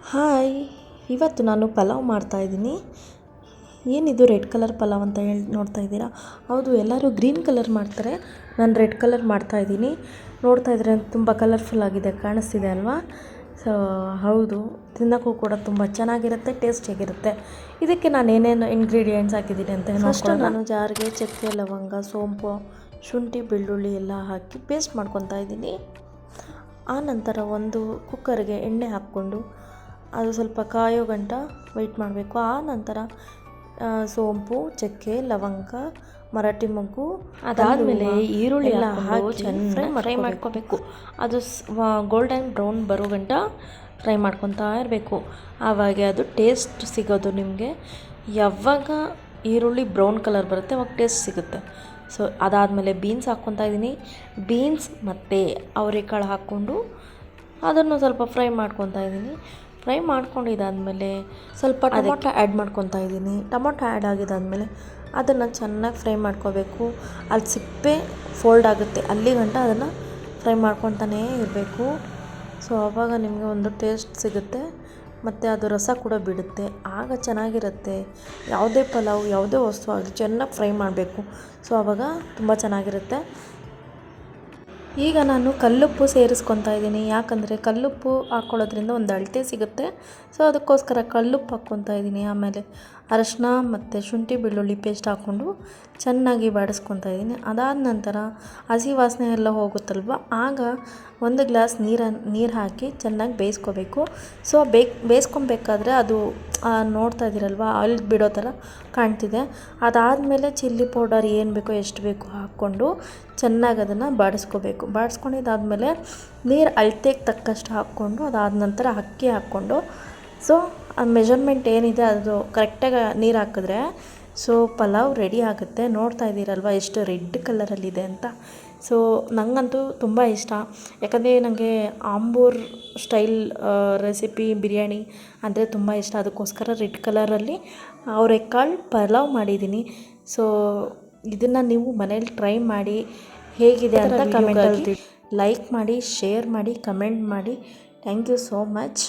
Hi, ಇವತ್ತು ನಾನು ಪಲಾವ್ ಮಾಡ್ತಾಯಿದ್ದೀನಿ. ಏನಿದು ರೆಡ್ ಕಲರ್ ಪಲಾವ್ ಅಂತ ಹೇಳಿ ನೋಡ್ತಾ ಇದ್ದೀರಾ? ಹೌದು, ಎಲ್ಲರೂ ಗ್ರೀನ್ ಕಲರ್ ಮಾಡ್ತಾರೆ. ನಾನು ರೆಡ್ ಕಲರ್ ಮಾಡ್ತಾಯಿದ್ದೀನಿ. ನೋಡ್ತಾ ಇದ್ರೆ ತುಂಬ ಕಲರ್ಫುಲ್ ಆಗಿದೆ, ಕಾಣಿಸ್ತಿದೆ ಅಲ್ವಾ? ಸೊ ಹೌದು, ತಿನ್ನೋಕ್ಕೂ ಕೂಡ ತುಂಬ ಚೆನ್ನಾಗಿರುತ್ತೆ, ಟೇಸ್ಟಿಯಾಗಿರುತ್ತೆ. ಇದಕ್ಕೆ ನಾನು ಏನೇನು ಇಂಗ್ರೀಡಿಯೆಂಟ್ಸ್ ಹಾಕಿದ್ದೀನಿ ಅಂತ ಫಸ್ಟು ನಾನು ಜಾರಿಗೆ ಚಕ್ಕೆ, ಲವಂಗ, ಸೋಂಪು, ಶುಂಠಿ, ಬೆಳ್ಳುಳ್ಳಿ ಎಲ್ಲ ಹಾಕಿ ಪೇಸ್ಟ್ ಮಾಡ್ಕೊತಾ ಇದ್ದೀನಿ. ಆನಂತರ ಒಂದು ಕುಕ್ಕರ್ಗೆ ಎಣ್ಣೆ ಹಾಕ್ಕೊಂಡು ಅದು ಸ್ವಲ್ಪ ಕಾಯೋ ಗಂಟ ವೆಯ್ಟ್ ಮಾಡಬೇಕು. ಆ ನಂತರ ಸೋಂಪು, ಚಕ್ಕೆ, ಲವಂಗ, ಮರಾಠಿ ಮೊಗ್ಗು, ಅದಾದಮೇಲೆ ಈರುಳ್ಳಿ ಎಲ್ಲ ಹಾಕಿ ಚೆನ್ನಾಗಿ ಫ್ರೈ ಮಾಡ್ಕೋಬೇಕು. ಅದು ಗೋಲ್ಡನ್ ಬ್ರೌನ್ ಬರೋ ಗಂಟ ಫ್ರೈ ಮಾಡ್ಕೊತಾ ಇರಬೇಕು. ಆವಾಗ ಅದು ಟೇಸ್ಟ್ ಸಿಗೋದು ನಿಮಗೆ. ಯಾವಾಗ ಈರುಳ್ಳಿ ಬ್ರೌನ್ ಕಲರ್ ಬರುತ್ತೆ ಅವಾಗ ಟೇಸ್ಟ್ ಸಿಗುತ್ತೆ. ಸೊ ಅದಾದಮೇಲೆ ಬೀನ್ಸ್ ಹಾಕ್ಕೊತಾ ಇದ್ದೀನಿ. ಬೀನ್ಸ್ ಮತ್ತು ಅವರೆಕಾಳು ಹಾಕ್ಕೊಂಡು ಅದನ್ನು ಸ್ವಲ್ಪ ಫ್ರೈ ಮಾಡ್ಕೊತಾ ಇದ್ದೀನಿ. ಫ್ರೈ ಮಾಡ್ಕೊಂಡಿದ್ದಾದಮೇಲೆ ಸ್ವಲ್ಪ ಟೊಮೊಟೊ ಆ್ಯಡ್ ಮಾಡ್ಕೊತಾ ಇದ್ದೀನಿ. ಟೊಮೊಟೊ ಆ್ಯಡ್ ಆಗಿದ್ದಾದಮೇಲೆ ಅದನ್ನು ಚೆನ್ನಾಗಿ ಫ್ರೈ ಮಾಡ್ಕೋಬೇಕು. ಅಲ್ಲಿ ಸಿಪ್ಪೆ ಫೋಲ್ಡ್ ಆಗುತ್ತೆ, ಅಲ್ಲಿ ಗಂಟ ಅದನ್ನು ಫ್ರೈ ಮಾಡ್ಕೊತಾನೇ ಇರಬೇಕು. ಸೊ ಆವಾಗ ನಿಮಗೆ ಒಂದು ಟೇಸ್ಟ್ ಸಿಗುತ್ತೆ ಮತ್ತು ಅದು ರಸ ಕೂಡ ಬಿಡುತ್ತೆ, ಆಗ ಚೆನ್ನಾಗಿರುತ್ತೆ. ಯಾವುದೇ ಪಲಾವ್, ಯಾವುದೇ ವಸ್ತು ಆಗಲಿ ಚೆನ್ನಾಗಿ ಫ್ರೈ ಮಾಡಬೇಕು. ಸೊ ಆವಾಗ ತುಂಬ ಚೆನ್ನಾಗಿರುತ್ತೆ. ಈಗ ನಾನು ಕಲ್ಲುಪ್ಪು ಸೇರಿಸ್ಕೊತಾ ಇದ್ದೀನಿ. ಯಾಕಂದರೆ ಕಲ್ಲುಪ್ಪು ಹಾಕ್ಕೊಳ್ಳೋದ್ರಿಂದ ಒಂದು ಅಳತೆ ಸಿಗುತ್ತೆ. ಸೊ ಅದಕ್ಕೋಸ್ಕರ ಕಲ್ಲುಪ್ಪು ಹಾಕ್ಕೊತಾ ಇದ್ದೀನಿ. ಆಮೇಲೆ ಅರಶಿನ ಮತ್ತು ಶುಂಠಿ ಬೆಳ್ಳುಳ್ಳಿ ಪೇಸ್ಟ್ ಹಾಕ್ಕೊಂಡು ಚೆನ್ನಾಗಿ ಬಾಡಿಸ್ಕೊತಾ ಇದ್ದೀನಿ. ಅದಾದ ನಂತರ ಹಸಿ ವಾಸನೆ ಎಲ್ಲ ಹೋಗುತ್ತಲ್ವ, ಆಗ ಒಂದು ಗ್ಲಾಸ್ ನೀರು ಹಾಕಿ ಚೆನ್ನಾಗಿ ಬೇಯಿಸ್ಕೋಬೇಕು. ಸೊ ಬೇಯಿಸ್ಕೊಬೇಕಾದ್ರೆ ಅದು ನೋಡ್ತಾ ಇದ್ದೀರಲ್ವ, ಆಯಿಲ್ ಬಿಡೋ ಥರ ಕಾಣ್ತಿದೆ. ಅದಾದಮೇಲೆ ಚಿಲ್ಲಿ ಪೌಡರ್ ಏನು ಬೇಕೋ ಎಷ್ಟು ಬೇಕೋ ಹಾಕ್ಕೊಂಡು ಚೆನ್ನಾಗಿ ಅದನ್ನು ಬಾಡಿಸ್ಕೋಬೇಕು. ಬಾಡಿಸ್ಕೊಂಡಿದ್ದಾದಮೇಲೆ ನೀರು ಅಳತೆಗೆ ತಕ್ಕಷ್ಟು ಹಾಕ್ಕೊಂಡು ಅದಾದ ನಂತರ ಅಕ್ಕಿ ಹಾಕ್ಕೊಂಡು ಸೊ ಆ ಮೆಜರ್ಮೆಂಟ್ ಏನಿದೆ ಅದು ಕರೆಕ್ಟಾಗಿ ನೀರು ಹಾಕಿದ್ರೆ ಸೊ ಪಲಾವ್ ರೆಡಿ ಆಗುತ್ತೆ. ನೋಡ್ತಾ ಇದ್ದೀರಲ್ವ ಎಷ್ಟು ರೆಡ್ ಕಲರಲ್ಲಿದೆ ಅಂತ. ಸೊ ನನಗಂತೂ ತುಂಬ ಇಷ್ಟ, ಯಾಕಂದರೆ ನನಗೆ ಆಂಬೂರ್ ಸ್ಟೈಲ್ ರೆಸಿಪಿ ಬಿರಿಯಾನಿ ಅಂದರೆ ತುಂಬ ಇಷ್ಟ. ಅದಕ್ಕೋಸ್ಕರ ರೆಡ್ ಕಲರಲ್ಲಿ ಅವರೆಕಾಳು ಪಲಾವ್ ಮಾಡಿದ್ದೀನಿ. ಸೊ ಇದನ್ನು ನೀವು ಮನೇಲಿ ಟ್ರೈ ಮಾಡಿ ಹೇಗಿದೆ ಅಂತ ಕಮೆಂಟಲ್ಲಿ ಲೈಕ್ ಮಾಡಿ, ಶೇರ್ ಮಾಡಿ, ಕಮೆಂಟ್ ಮಾಡಿ. Thank you so much.